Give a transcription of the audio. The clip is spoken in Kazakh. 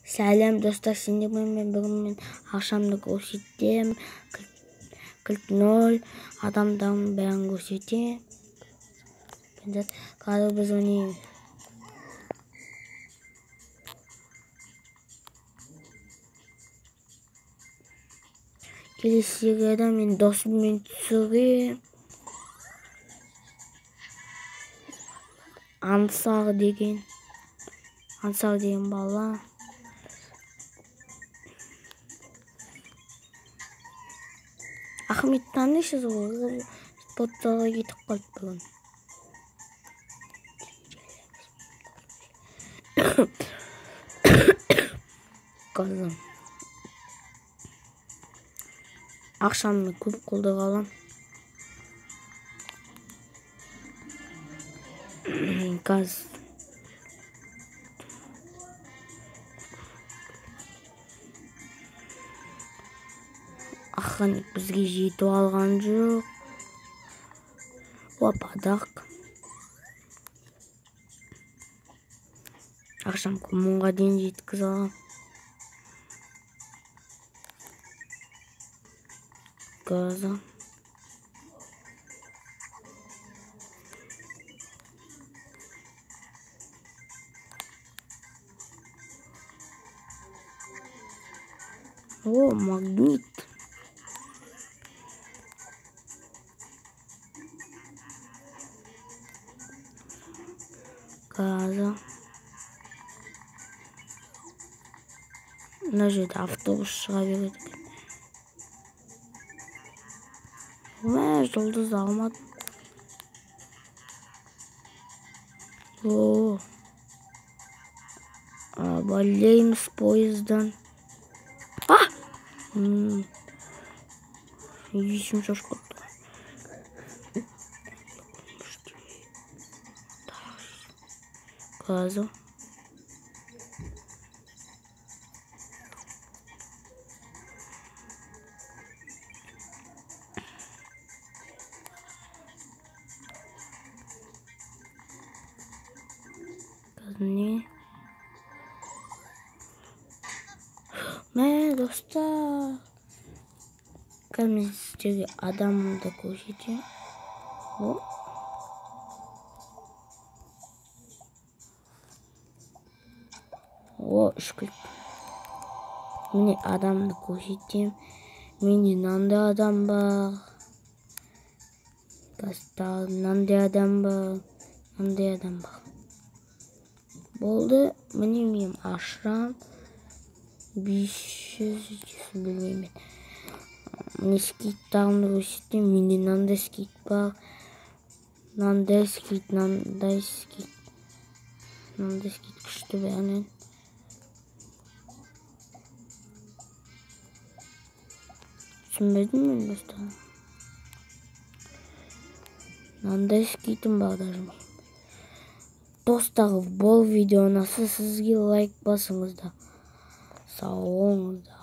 Сәлем достар, сендермен мен бүгін ақшамды көрсетем. Кілт 0 адамдардың бәрін көрсетем. Қазір біз ойнаймыз. Келесі серияда мен досыммен түсірем. Ансар деген бала. Ахмет танисыз ғой, ол спорттарға кетіп қалды бүгін. Қазір ақшамды көп қолдыға алам. Қазір охранник бізге жетіп алған жоқ. Подарок. Ақшам 1000-ға дейін жеткізе аламын. Қазір магнит. Қазір мына жерде автобус шыға береді екен. Жұлдыз алмадым. Болейміз поездан. Есім шошып кетті. Қазір не? Мә, достар. Қазір мен сіздерге адамымды көрсетемін. Үшкілік. Міне адамды көрсетем. Менде мынандай адам бар. Мынандай адам бар. Мынандай адам бар. Болды. Міне мен ашам. 500 білмеймін. Міне скейттарымды көрсетем. Менде мынандай скейт бар. Мынандай скейт күшті бәрінен. Түсінбедім мен достар. Мынандай скейтім бар даже. Достар, бұл видео ұнаса сізге лайк басыңыздар. Сау болыңыздар.